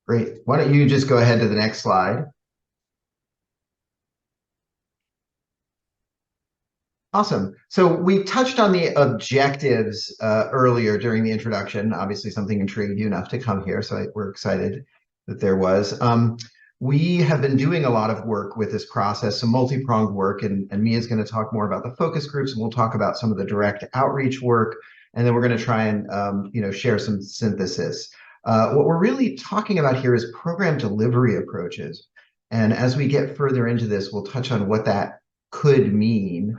Great. Why don't you just go ahead to the next slide? Awesome. So we touched on the objectives earlier during the introduction. Obviously, something intrigued you enough to come here, so we're excited that there was. We have been doing a lot of work with this process, some multi-pronged work, and Mia's going to talk more about the focus groups, and we'll talk about some of the direct outreach work, and then we're going to try and share some synthesis. What we're really talking about here is program delivery approaches. And as we get further into this, we'll touch on what that could mean.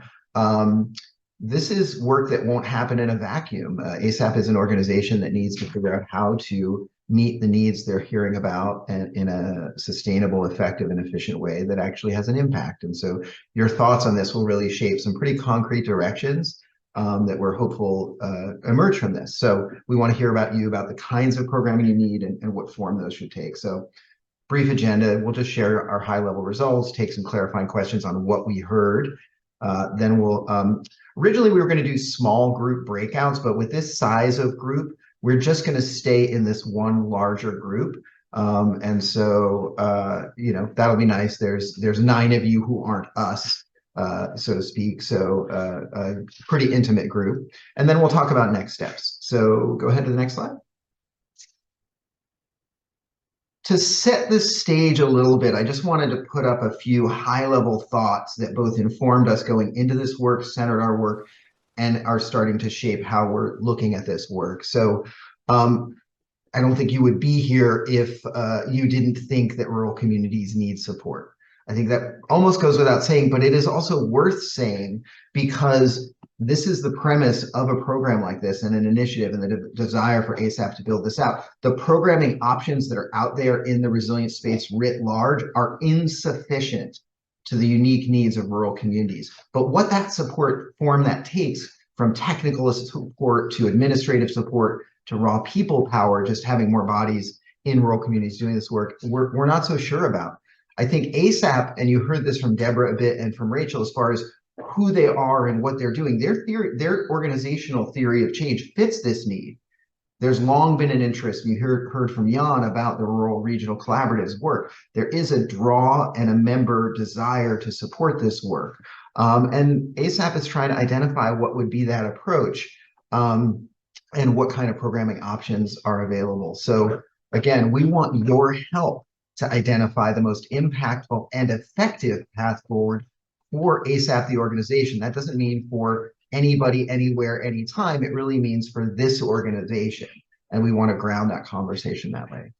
This is work that won't happen in a vacuum. ASAP is an organization that needs to figure out how to meet the needs they're hearing about and in a sustainable, effective, and efficient way that actually has an impact. And so your thoughts on this will really shape some pretty concrete directions that we're hopeful emerge from this. So we want to hear about you, about the kinds of programming you need and what form those should take. So brief agenda, we'll just share our high-level results, take some clarifying questions on what we heard. Then we'll, originally we were going to do small group breakouts, but with this size of group, we're just going to stay in this one larger group. And so, that'll be nice. There's 9 of you who aren't us, so to speak. So a pretty intimate group. And then we'll talk about next steps. So go ahead to the next slide. To set the stage a little bit, I just wanted to put up a few high-level thoughts that both informed us going into this work, centered our work, and are starting to shape how we're looking at this work. So I don't think you would be here if you didn't think that rural communities need support. I think that almost goes without saying, but it is also worth saying because this is the premise of a program like this and an initiative and the desire for ASAP to build this out. The programming options that are out there in the resilient space writ large are insufficient to the unique needs of rural communities. But what that support form that takes, from technical support to administrative support to raw people power, just having more bodies in rural communities doing this work, we're not so sure about. I think ASAP, and you heard this from Deborah a bit and from Rachel, as far as who they are and what they're doing, their organizational theory of change fits this need. There's long been an interest, you heard from Jan about the Rural Regional Collaboratives work. There is a draw and a member desire to support this work. And ASAP is trying to identify what would be that approach and what kind of programming options are available. So again, we want your help to identify the most impactful and effective path forward for ASAP, the organization. That doesn't mean for anybody, anywhere, anytime. It really means for this organization. And we want to ground that conversation that way.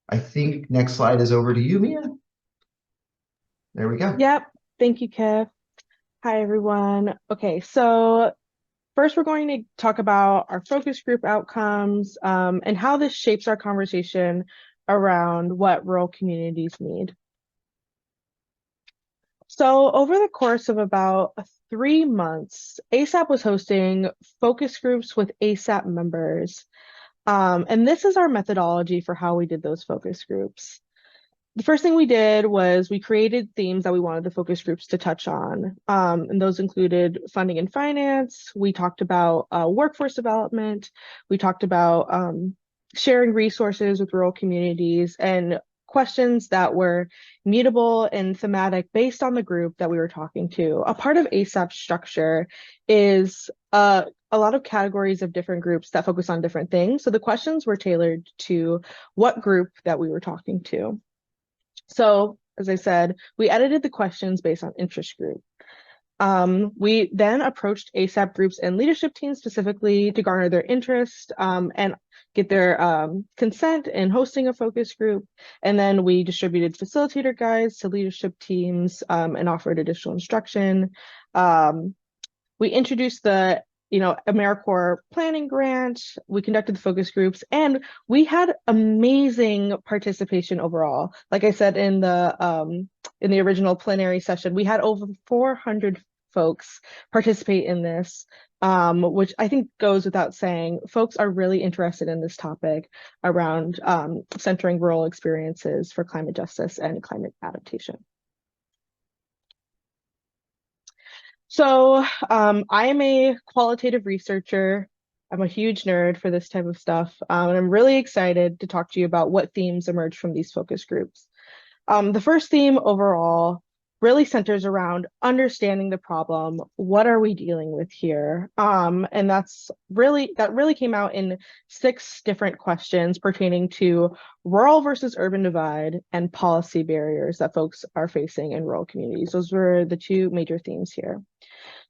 I think next slide is over to you, Mia. There we go. Yep. Thank you, Kev. Hi, everyone. Okay, so first we're going to talk about our focus group outcomes and how this shapes our conversation around what rural communities need. So over the course of about 3 months, ASAP was hosting focus groups with ASAP members. And this is our methodology for how we did those focus groups. The first thing we did was we created themes that we wanted the focus groups to touch on. And those included funding and finance. We talked about workforce development. We talked about sharing resources with rural communities and questions that were mutable and thematic based on the group that we were talking to. A part of ASAP's structure is a lot of categories of different groups that focus on different things. So the questions were tailored to what group that we were talking to. So as I said, we edited the questions based on interest group. We then approached ASAP groups and leadership teams specifically to garner their interest and get their consent in hosting a focus group. And then we distributed facilitator guides to leadership teams and offered additional instruction. We introduced the AmeriCorps planning grant. We conducted the focus groups, and we had amazing participation overall. Like I said in the original plenary session, we had over 400 folks participate in this, which I think goes without saying. Folks are really interested in this topic around centering rural experiences for climate justice and climate adaptation. So I am a qualitative researcher. I'm a huge nerd for this type of stuff, and I'm really excited to talk to you about what themes emerge from these focus groups. The first theme overall really centers around understanding the problem. What are we dealing with here? And that really came out in 6 different questions pertaining to rural versus urban divide and policy barriers that folks are facing in rural communities. Those were the 2 major themes here.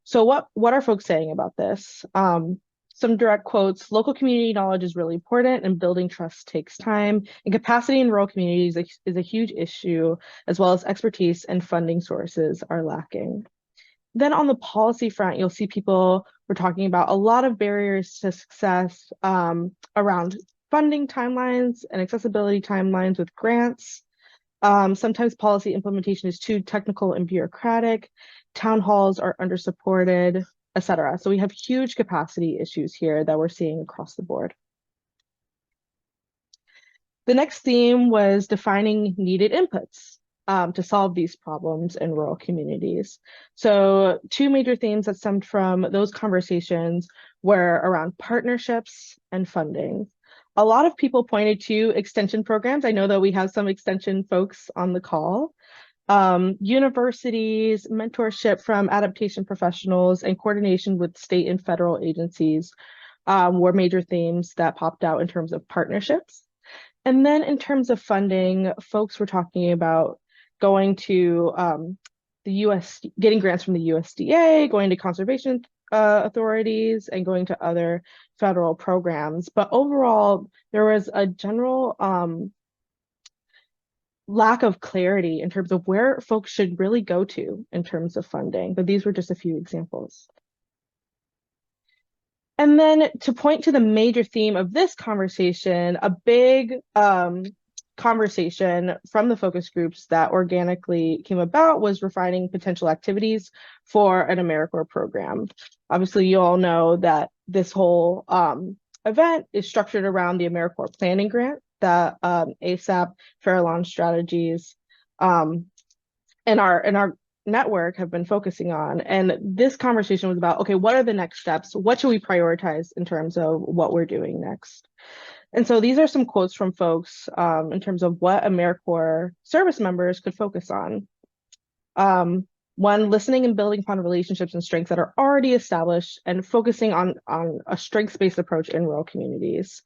So what are folks saying about this? Some direct quotes: local community knowledge is really important and building trust takes time, and capacity in rural communities is a huge issue, as well as expertise and funding sources are lacking. Then on the policy front, you'll see people were talking about a lot of barriers to success around funding timelines and accessibility timelines with grants. Sometimes policy implementation is too technical and bureaucratic. Town halls are undersupported, etc. So we have huge capacity issues here that we're seeing across the board. The next theme was defining needed inputs to solve these problems in rural communities. So 2 major themes that stemmed from those conversations were around partnerships and funding. A lot of people pointed to extension programs. I know that we have some extension folks on the call. Universities, mentorship from adaptation professionals, and coordination with state and federal agencies were major themes that popped out in terms of partnerships. And then in terms of funding, folks were talking about going to the US, getting grants from the USDA, going to conservation authorities, and going to other federal programs. But overall, there was a general lack of clarity in terms of where folks should really go to in terms of funding. But these were just a few examples. And then to point to the major theme of this conversation, a big conversation from the focus groups that organically came about was refining potential activities for an AmeriCorps program. Obviously, you all know that this whole event is structured around the AmeriCorps planning grant that ASAP, Fair Strategies, and our network have been focusing on. And this conversation was about, okay, what are the next steps? What should we prioritize in terms of what we're doing next? And so these are some quotes from folks in terms of what AmeriCorps service members could focus on. One, listening and building upon relationships and strengths that are already established and focusing on a strengths-based approach in rural communities.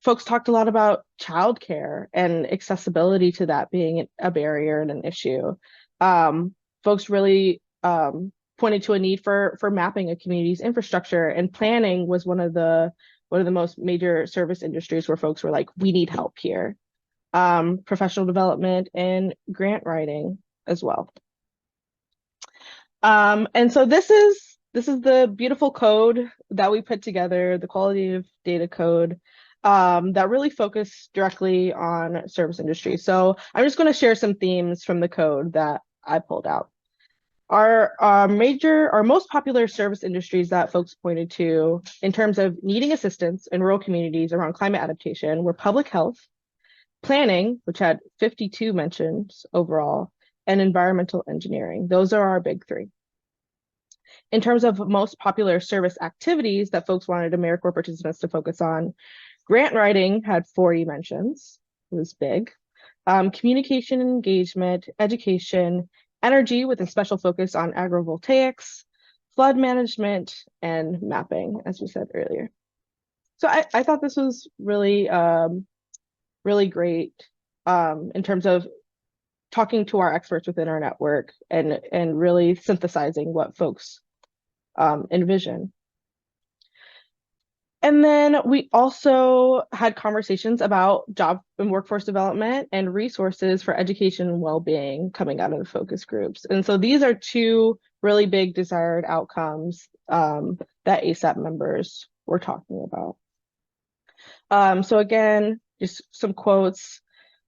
Folks talked a lot about childcare and accessibility to that being a barrier and an issue. Folks really pointed to a need for mapping a community's infrastructure, and planning was one of the most major service industries where folks were like, we need help here. Professional development and grant writing as well. And so this is the beautiful code that we put together, the qualitative data code, that really focus directly on service industry. So I'm just going to share some themes from the code that I pulled out. Our most popular service industries that folks pointed to in terms of needing assistance in rural communities around climate adaptation were public health, planning, which had 52 mentions overall, and environmental engineering. Those are our big 3. In terms of most popular service activities that folks wanted AmeriCorps participants to focus on, grant writing had 40 mentions. It was big. Communication and engagement, education, energy with a special focus on agrivoltaics, flood management, and mapping, as we said earlier. So I thought this was really, really great in terms of talking to our experts within our network and really synthesizing what folks envision. And then we also had conversations about job and workforce development and resources for education and well-being coming out of the focus groups. And so these are 2 really big desired outcomes that ASAP members were talking about. So again, just some quotes.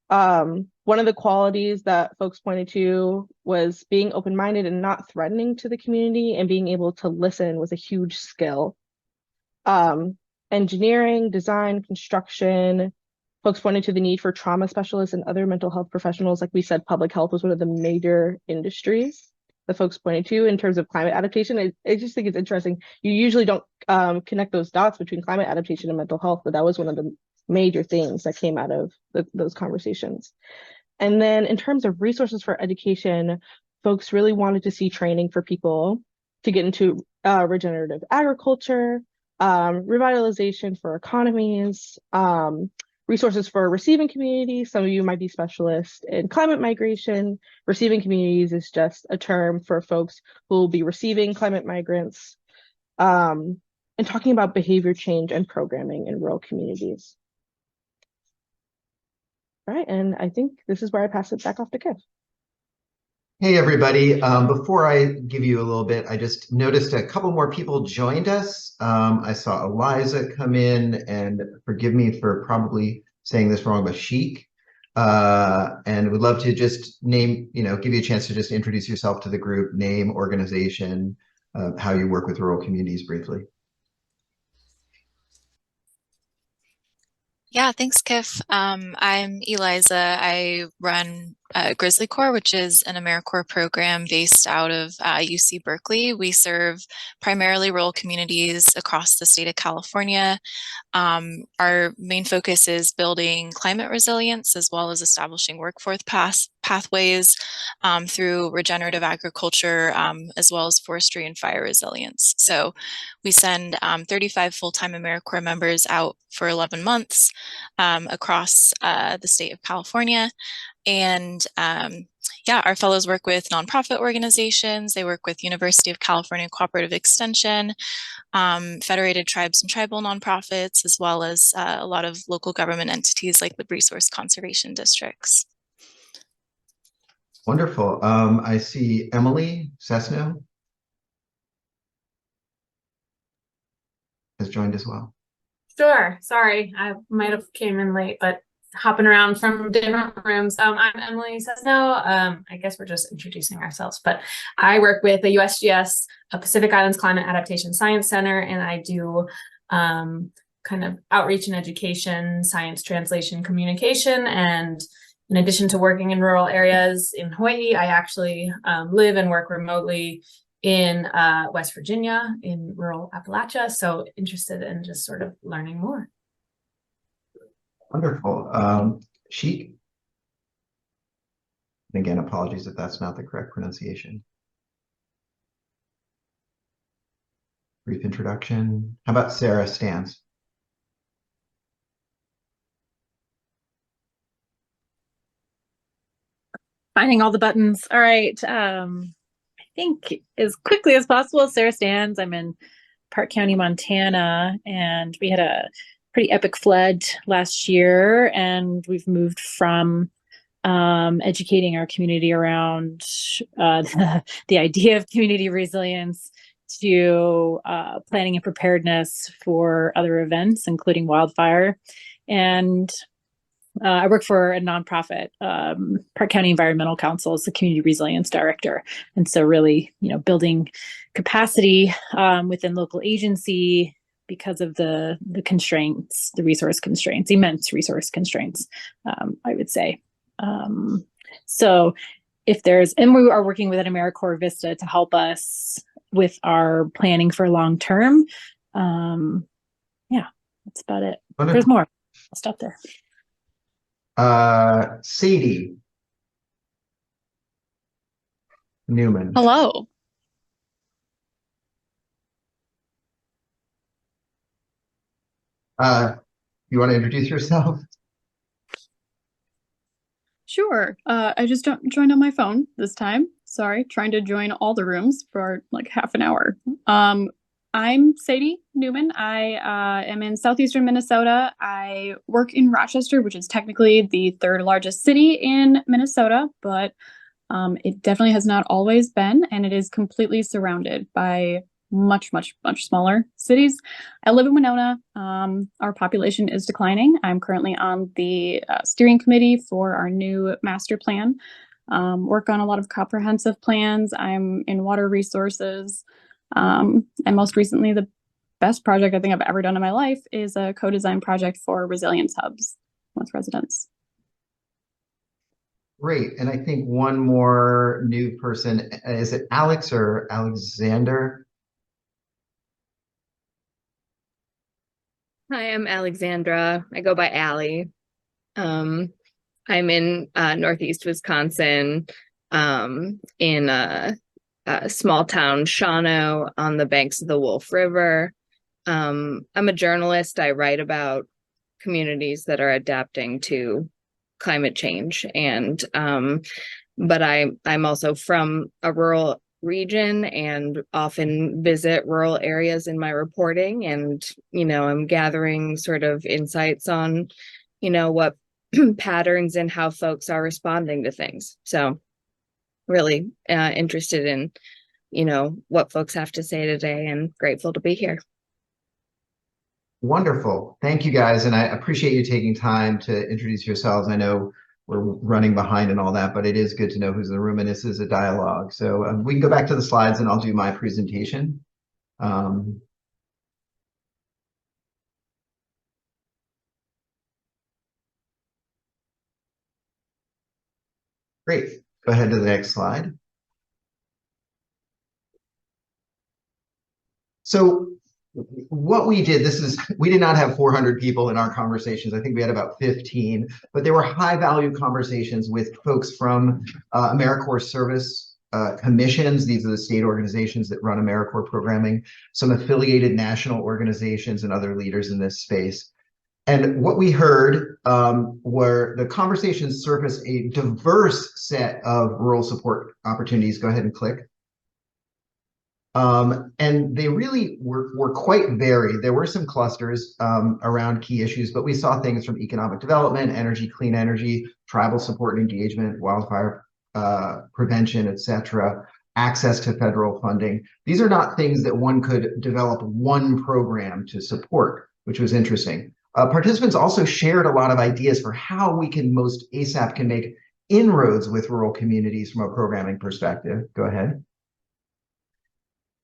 One of the qualities that folks pointed to was being open-minded and not threatening to the community, and being able to listen was a huge skill. Engineering, design, construction, folks pointed to the need for trauma specialists and other mental health professionals. Like we said, public health was one of the major industries. that folks pointed to in terms of climate adaptation. I just think it's interesting. You usually don't connect those dots between climate adaptation and mental health, but that was one of the major things that came out of those conversations. And then in terms of resources for education, folks really wanted to see training for people to get into regenerative agriculture, revitalization for economies, resources for receiving communities. Some of you might be specialists in climate migration. Receiving communities is just a term for folks who will be receiving climate migrants, and talking about behavior change and programming in rural communities. All right, and I think this is where I pass it back off to Kev. Hey, everybody. Before I give you a little bit, I just noticed a couple more people joined us. I saw Eliza come in, and forgive me for probably saying this wrong, but Sheik. And would love to just name, give you a chance to just introduce yourself to the group, name, organization, how you work with rural communities briefly. Yeah, thanks, Kif. I'm Eliza. I run Grizzly Corps, which is an AmeriCorps program based out of UC Berkeley. We serve primarily rural communities across the state of California. Our main focus is building climate resilience as well as establishing workforce pathways through regenerative agriculture, as well as forestry and fire resilience. So we send 35 full-time AmeriCorps members out for 11 months across the state of California. And yeah, our fellows work with nonprofit organizations. They work with University of California Cooperative Extension, federated tribes and tribal nonprofits, as well as a lot of local government entities like the resource conservation districts. Wonderful. I see Emily Cessno has joined as well. Sure. Sorry, I might have came in late, but hopping around from different rooms. I'm Emily Cessno. I guess we're just introducing ourselves, but I work with the USGS Pacific Islands Climate Adaptation Science Center, and I do kind of outreach and education, science translation, communication. And in addition to working in rural areas in Hawaii, I actually live and work remotely in West Virginia, in rural Appalachia. So interested in just sort of learning more. Wonderful. Sheik. And again, apologies if that's not the correct pronunciation. Brief introduction. How about Sarah Stans? Finding all the buttons. All right. I think as quickly as possible, Sarah Stans. I'm in Park County, Montana, and we had a pretty epic flood last year, and we've moved from educating our community around the idea of community resilience to planning and preparedness for other events, including wildfire. And I work for a nonprofit, Park County Environmental Council, as the community resilience director. And so really, building capacity within local agency because of the constraints, the resource constraints, immense resource constraints, I would say. So if and we are working with an AmeriCorps Vista to help us with our planning for long term. Yeah, that's about it. Wonderful. There's more. I'll stop there. Sadie Newman. Hello. You want to introduce yourself? Sure. I just joined on my phone this time. Sorry, trying to join all the rooms for like half an hour. I'm Sadie Newman. I am in southeastern Minnesota. I work in Rochester, which is technically the third largest city in Minnesota, but it definitely has not always been, and it is completely surrounded by much smaller cities. I live in Winona. Our population is declining. I'm currently on the steering committee for our new master plan. Work on a lot of comprehensive plans. I'm in water resources. And most recently, the best project I think I've ever done in my life is a co-design project for resilience hubs with residents. Great. And I think one more new person, is it Alex or Alexander? Hi, I'm Alexandra. I go by Allie. I'm in Northeast Wisconsin, in a small town, Shawano, on the banks of the Wolf River. I'm a journalist. I write about communities that are adapting to climate change, and but I'm also from a rural region and often visit rural areas in my reporting, and I'm gathering sort of insights on what patterns and how folks are responding to things. So really interested in what folks have to say today, and grateful to be here. Wonderful. Thank you guys. And I appreciate you taking time to introduce yourselves. I know we're running behind and all that, but it is good to know who's in the room, and this is a dialogue. So we can go back to the slides and I'll do my presentation. Great. Go ahead to the next slide. So what we did, we did not have 400 people in our conversations. I think we had about 15, but they were high value conversations with folks from AmeriCorps service commissions. These are the state organizations that run AmeriCorps programming, some affiliated national organizations, and other leaders in this space. And what we heard were the conversations surfaced a diverse set of rural support opportunities. Go ahead and click. And they really were quite varied. There were some clusters around key issues, but we saw things from economic development, energy, clean energy, tribal support and engagement, wildfire prevention, etc., access to federal funding. These are not things that one could develop one program to support, which was interesting. Participants also shared a lot of ideas for how ASAP can make inroads with rural communities from a programming perspective. Go ahead.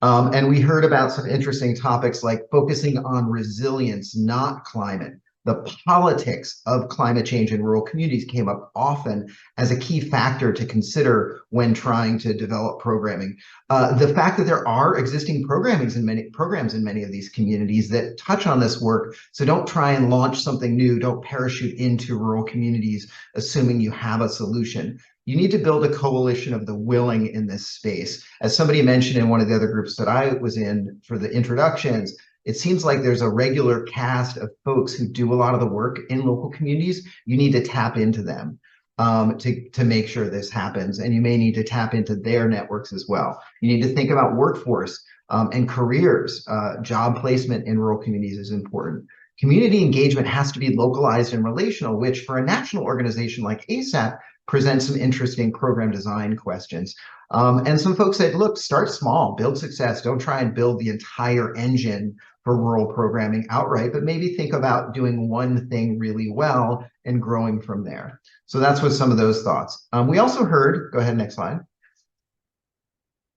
And we heard about some interesting topics like focusing on resilience, not climate. The politics of climate change in rural communities came up often as a key factor to consider when trying to develop programming. The fact that there are existing programs in many of these communities that touch on this work, so don't try and launch something new, don't parachute into rural communities assuming you have a solution. You need to build a coalition of the willing in this space. As somebody mentioned in one of the other groups that I was in for the introductions, it seems like there's a regular cast of folks who do a lot of the work in local communities. You need to tap into them to make sure this happens. And you may need to tap into their networks as well. You need to think about workforce and careers. Job placement in rural communities is important. Community engagement has to be localized and relational, which for a national organization like ASAP presents some interesting program design questions. And some folks said, look, start small, build success. Don't try and build the entire engine for rural programming outright, but maybe think about doing one thing really well and growing from there. So that's what some of those thoughts. We also heard, go ahead, next slide,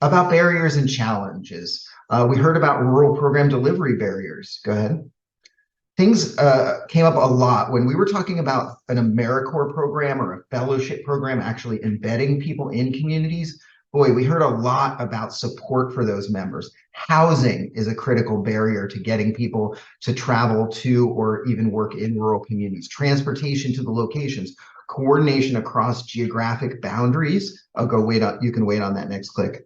about barriers and challenges. We heard about rural program delivery barriers. Go ahead. Things came up a lot when we were talking about an AmeriCorps program or a fellowship program actually embedding people in communities. Boy, we heard a lot about support for those members. Housing is a critical barrier to getting people to travel to or even work in rural communities. Transportation to the locations, coordination across geographic boundaries. I'll go wait on, you can wait on that next click.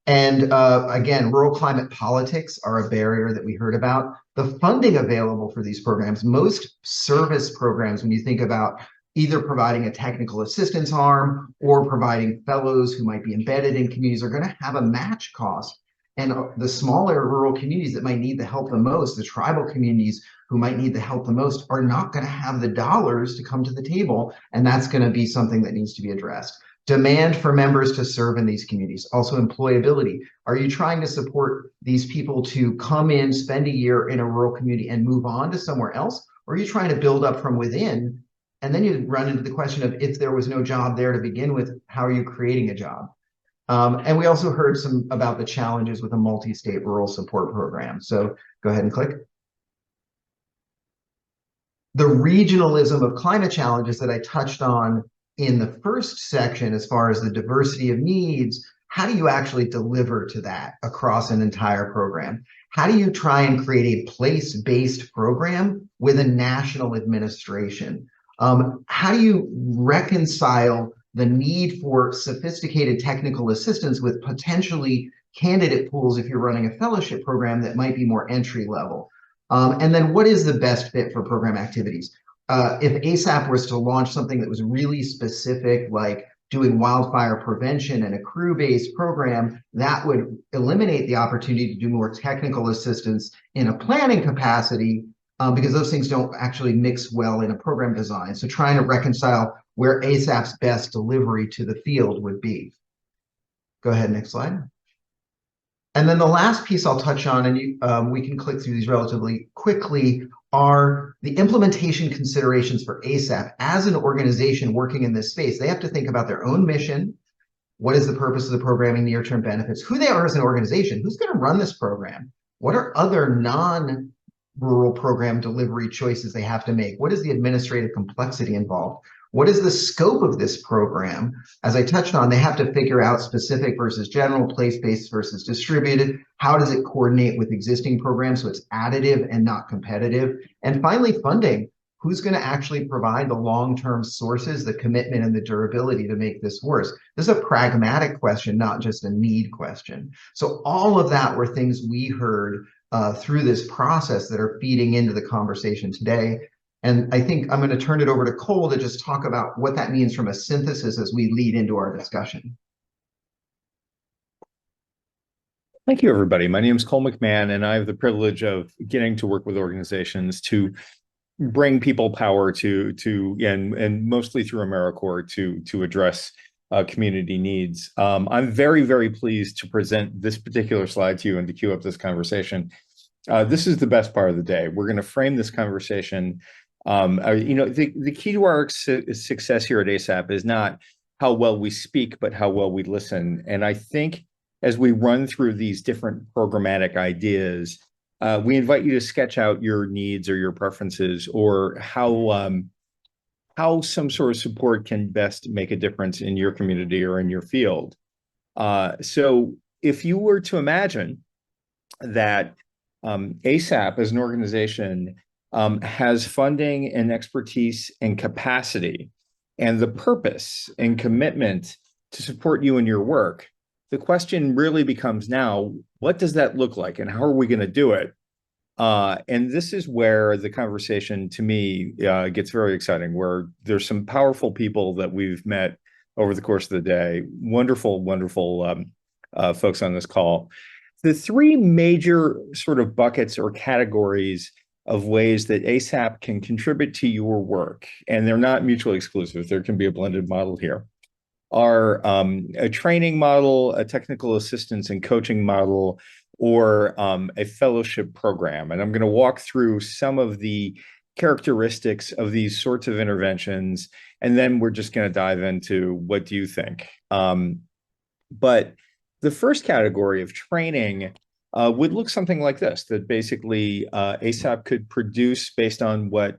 Again, rural climate politics are a barrier that we heard about. The funding available for these programs, most service programs, when you think about either providing a technical assistance arm or providing fellows who might be embedded in communities, are going to have a match cost. And the smaller rural communities that might need the help the most, the tribal communities who might need the help the most, are not going to have the dollars to come to the table. And that's going to be something that needs to be addressed. Demand for members to serve in these communities. Also employability. Are you trying to support these people to come in, spend a year in a rural community and move on to somewhere else? Or are you trying to build up from within? And then you run into the question of, if there was no job there to begin with, how are you creating a job? And we also heard some about the challenges with a multi-state rural support program. So go ahead and click. The regionalism of climate challenges that I touched on in the first section, as far as the diversity of needs, how do you actually deliver to that across an entire program? How do you try and create a place-based program with a national administration? How do you reconcile the need for sophisticated technical assistance with potentially candidate pools if you're running a fellowship program that might be more entry level? And then what is the best fit for program activities? If ASAP was to launch something that was really specific, like doing wildfire prevention and a crew-based program, that would eliminate the opportunity to do more technical assistance in a planning capacity, because those things don't actually mix well in a program design. So trying to reconcile where ASAP's best delivery to the field would be. Go ahead, next slide. And then the last piece I'll touch on, and we can click through these relatively quickly, are the implementation considerations for ASAP. As an organization working in this space, they have to think about their own mission. What is the purpose of the programming, near-term benefits, who they are as an organization, who's going to run this program, what are other non-rural program delivery choices they have to make, what is the administrative complexity involved, what is the scope of this program? As I touched on, they have to figure out specific versus general, place-based versus distributed. How does it coordinate with existing programs so it's additive and not competitive? And finally, funding. Who's going to actually provide the long-term sources, the commitment, and the durability to make this worse? This is a pragmatic question, not just a need question. So all of that were things we heard through this process that are feeding into the conversation today. And I think I'm going to turn it over to Cole to just talk about what that means from a synthesis as we lead into our discussion. Thank you, everybody. My name is Cole McMahon, and I have the privilege of getting to work with organizations to bring people power and mostly through AmeriCorps to address community needs. I'm very, very pleased to present this particular slide to you and to cue up this conversation. This is the best part of the day. We're going to frame this conversation. The key to our success here at ASAP is not how well we speak, but how well we listen. And I think as we run through these different programmatic ideas, we invite you to sketch out your needs or your preferences, or how some sort of support can best make a difference in your community or in your field. So if you were to imagine that ASAP as an organization has funding and expertise and capacity and the purpose and commitment to support you in your work, the question really becomes now, what does that look like and how are we going to do it? And this is where the conversation, to me, gets very exciting, where there's some powerful people that we've met over the course of the day. Wonderful, wonderful folks on this call. The three major sort of buckets or categories of ways that ASAP can contribute to your work, and they're not mutually exclusive, there can be a blended model here, are a training model, a technical assistance and coaching model, or a fellowship program. And I'm going to walk through some of the characteristics of these sorts of interventions, and then we're just going to dive into what do you think. But the first category of training would look something like this, that basically ASAP could produce based on what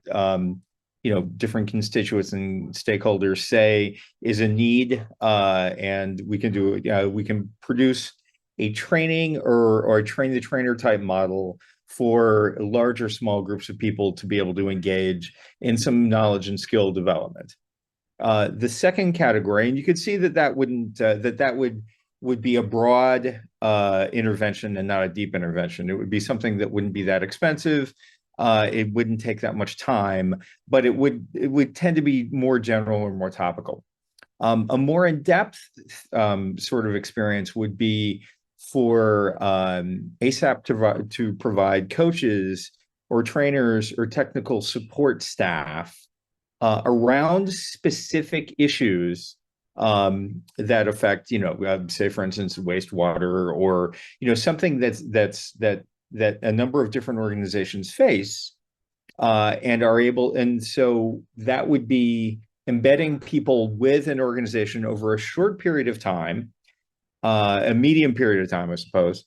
different constituents and stakeholders say is a need, and we can produce a training or a train the trainer type model for large or small groups of people to be able to engage in some knowledge and skill development. The second category, and you could see that would be a broad intervention and not a deep intervention. It would be something that wouldn't be that expensive. It wouldn't take that much time, but it would tend to be more general or more topical. A more in-depth sort of experience would be for ASAP to provide coaches or trainers or technical support staff around specific issues that affect, say, for instance, wastewater, or something that a number of different organizations face and are able. And so that would be embedding people with an organization over a short period of time, a medium period of time, I suppose,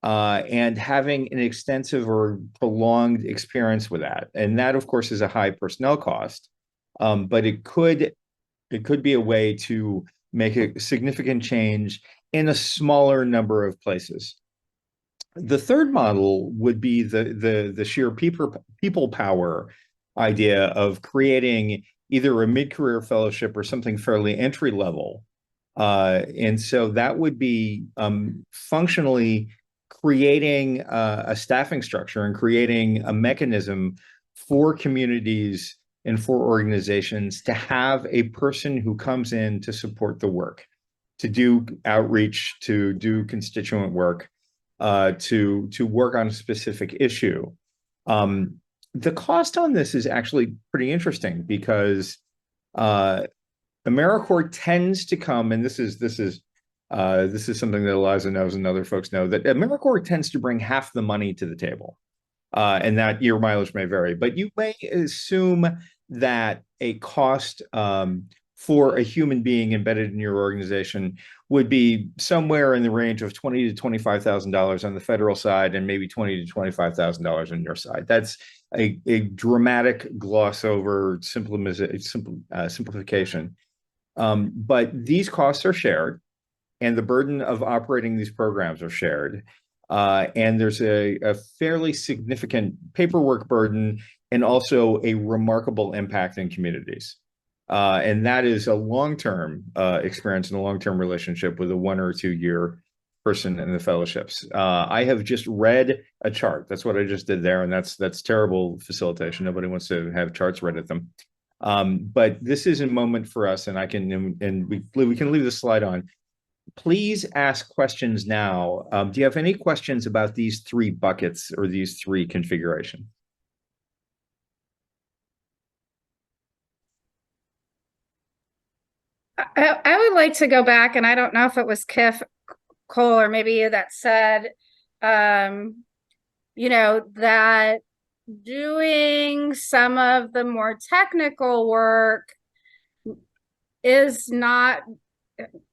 and having an extensive or prolonged experience with that. And that, of course, is a high personnel cost, but it could It could be a way to make a significant change in a smaller number of places. The third model would be the sheer people power idea of creating either a mid-career fellowship or something fairly entry level. And so that would be functionally creating a staffing structure and creating a mechanism for communities and for organizations to have a person who comes in to support the work, to do outreach, to do constituent work, to work on a specific issue. The cost on this is actually pretty interesting because AmeriCorps tends to come, and this is something that Eliza knows and other folks know, that AmeriCorps tends to bring half the money to the table. And that your mileage may vary, but you may assume that a cost for a human being embedded in your organization would be somewhere in the range of $20,000 to $25,000 on the federal side, and maybe $20,000 to $25,000 on your side. That's a dramatic gloss over simplification. But these costs are shared, and the burden of operating these programs are shared. And there's a fairly significant paperwork burden and also a remarkable impact in communities. And that is a long-term experience and a long-term relationship with a 1 or 2 year person in the fellowships. I have just read a chart. That's what I just did there. And that's terrible facilitation. Nobody wants to have charts read at them. But this is a moment for us, and we can leave the slide on. Please ask questions now. Do you have any questions about these 3 buckets or these 3 configurations? I would like to go back, and I don't know if it was Cole or maybe you that said, you know, that doing some of the more technical work is not,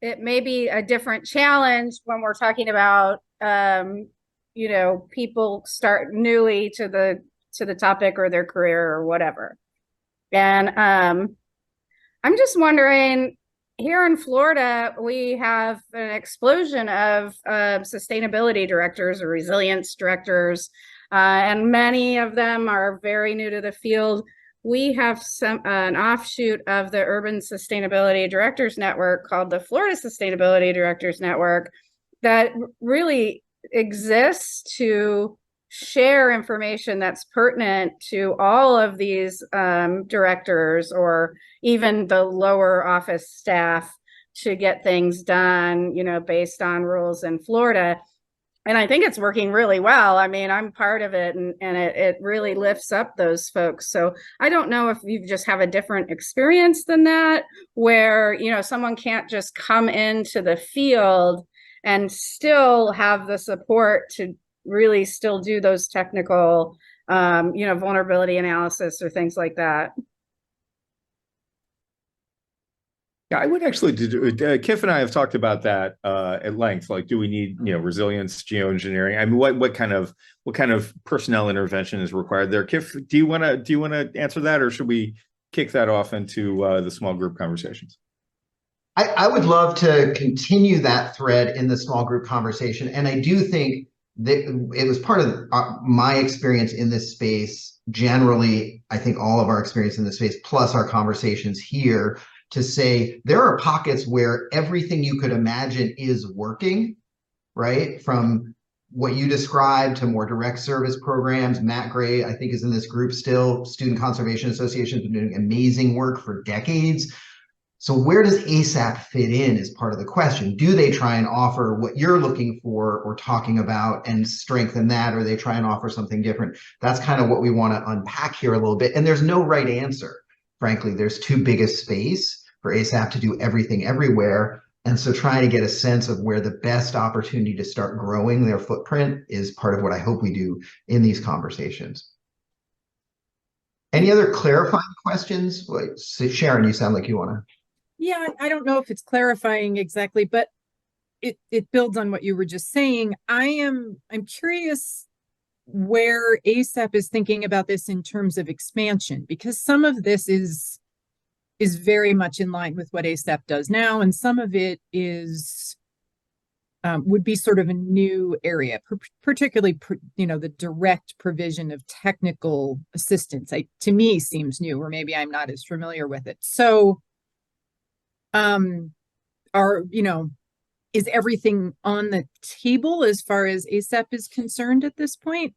it may be a different challenge when we're talking about, you know, people start newly to the topic or their career or whatever. And I'm just wondering, here in Florida, we have an explosion of sustainability directors or resilience directors, and many of them are very new to the field. We have an offshoot of the Urban Sustainability Directors Network called the Florida Sustainability Directors Network that really exists to share information that's pertinent to all of these directors or even the lower office staff to get things done, you know, based on rules in Florida. And I think it's working really well. I mean, I'm part of it, and it really lifts up those folks. So I don't know if you just have a different experience than that, where, you know, someone can't just come into the field and still have the support to really still do those technical, you know, vulnerability analysis or things like that. Yeah, I would actually do. Kif and I have talked about that at length. Like, do we need, you know, resilience, geoengineering? I mean, what kind of personnel intervention is required there? Kif, do you want to answer that, or should we kick that off into the small group conversations? I would love to continue that thread in the small group conversation, and I do think that it was part of my experience in this space. Generally, I think all of our experience in this space, plus our conversations here, to say there are pockets where everything you could imagine is working, right? From what you described to more direct service programs. Matt Gray, I think, is in this group still. Student Conservation Association has been doing amazing work for decades. So where does ASAP fit in is part of the question. Do they try and offer what you're looking for or talking about and strengthen that, or they try and offer something different? That's kind of what we want to unpack here a little bit. And there's no right answer. Frankly, there's too big a space for ASAP to do everything everywhere. And so trying to get a sense of where the best opportunity to start growing their footprint is part of what I hope we do in these conversations. Any other clarifying questions? Sharon, you sound like you want to. Yeah, I don't know if it's clarifying exactly, but it builds on what you were just saying. I'm curious where ASAP is thinking about this in terms of expansion, because some of this is is very much in line with what ASAP does now, and some of it is would be sort of a new area, particularly the direct provision of technical assistance. To me, seems new, or maybe I'm not as familiar with it. So, is everything on the table as far as ASAP is concerned at this point?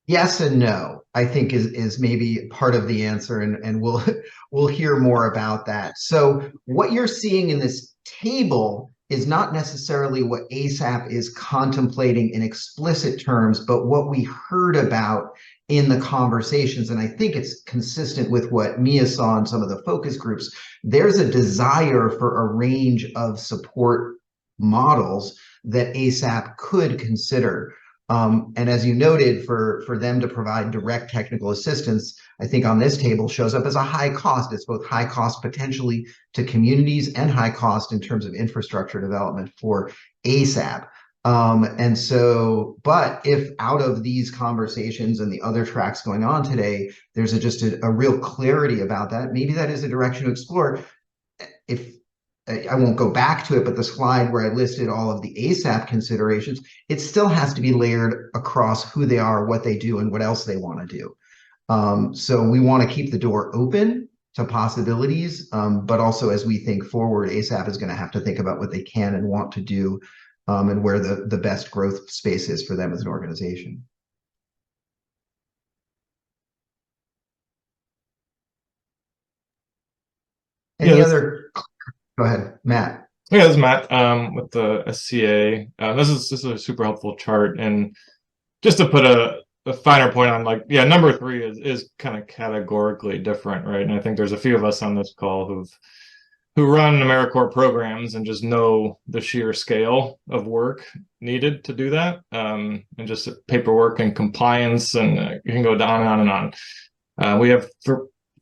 Yes and no, I think is maybe part of the answer, and we'll hear more about that. So what you're seeing in this table is not necessarily what ASAP is contemplating in explicit terms, but what we heard about in the conversations. And I think it's consistent with what Mia saw in some of the focus groups. There's a desire for a range of support models that ASAP could consider. And as you noted, for them to provide direct technical assistance, I think on this table shows up as a high cost. It's both high cost potentially to communities and high cost in terms of infrastructure development for ASAP. And so, but if out of these conversations and the other tracks going on today, there's just a real clarity about that, maybe that is a direction to explore. If I won't go back to it, but the slide where I listed all of the ASAP considerations, it still has to be layered across who they are, what they do, and what else they want to do. So we want to keep the door open to possibilities, but also as we think forward, ASAP is going to have to think about what they can and want to do, and where the best growth space is for them as an organization. Any other? Go ahead, Matt. Yeah, this is Matt with the SCA. This is a super helpful chart, and just to put a finer point on, like, yeah, number 3 is kind of categorically different, right? And I think there's a few of us on this call who run AmeriCorps programs and just know the sheer scale of work needed to do that, and just paperwork and compliance, and you can go on and on and on. We have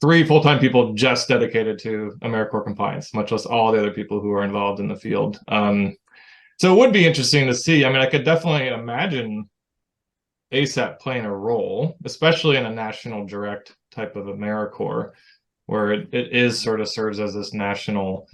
3 full-time people just dedicated to AmeriCorps compliance, much less all the other people who are involved in the field. So it would be interesting to see. I mean, I could definitely imagine ASAP playing a role, especially in a national direct type of AmeriCorps, where it is sort of serves as this national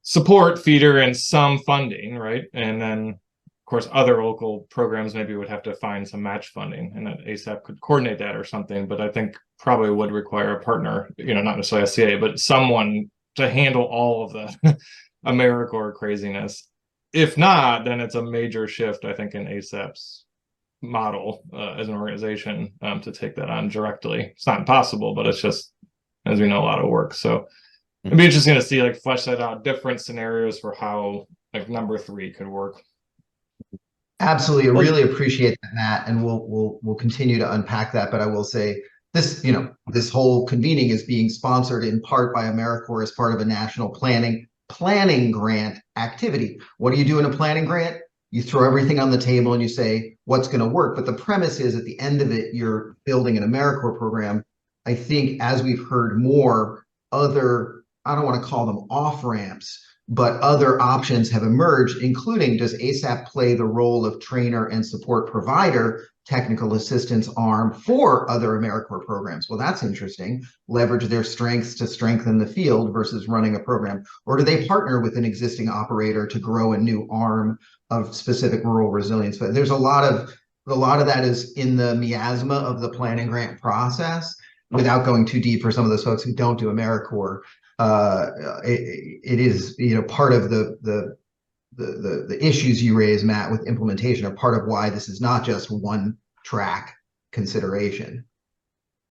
support feeder and some funding, right? And then, of course, other local programs maybe would have to find some match funding, and that ASAP could coordinate that or something. But I think probably would require a partner, not necessarily SCA, but someone to handle all of the AmeriCorps craziness. If not, then it's a major shift, I think, in ASAP's model as an organization to take that on directly. It's not impossible, but it's just, as we know, a lot of work. So it'd be interesting to see, like, flesh that out, different scenarios for how, like, number 3 could work. Absolutely, I really appreciate that, Matt, and we'll continue to unpack that. But I will say this, this whole convening is being sponsored in part by AmeriCorps as part of a national planning grant activity. What do you do in a planning grant? You throw everything on the table and you say what's going to work. But the premise is, at the end of it, you're building an AmeriCorps program. I think as we've heard more, other, I don't want to call them off ramps, but other options have emerged, including, does ASAP play the role of trainer and support provider, technical assistance arm for other AmeriCorps programs? Well, that's interesting. Leverage their strengths to strengthen the field versus running a program. Or do they partner with an existing operator to grow a new arm of specific rural resilience? But there's a lot of that is in the miasma of the planning grant process. Without going too deep for some of those folks who don't do AmeriCorps, it is part of the issues you raise, Matt, with implementation are part of why this is not just one track consideration.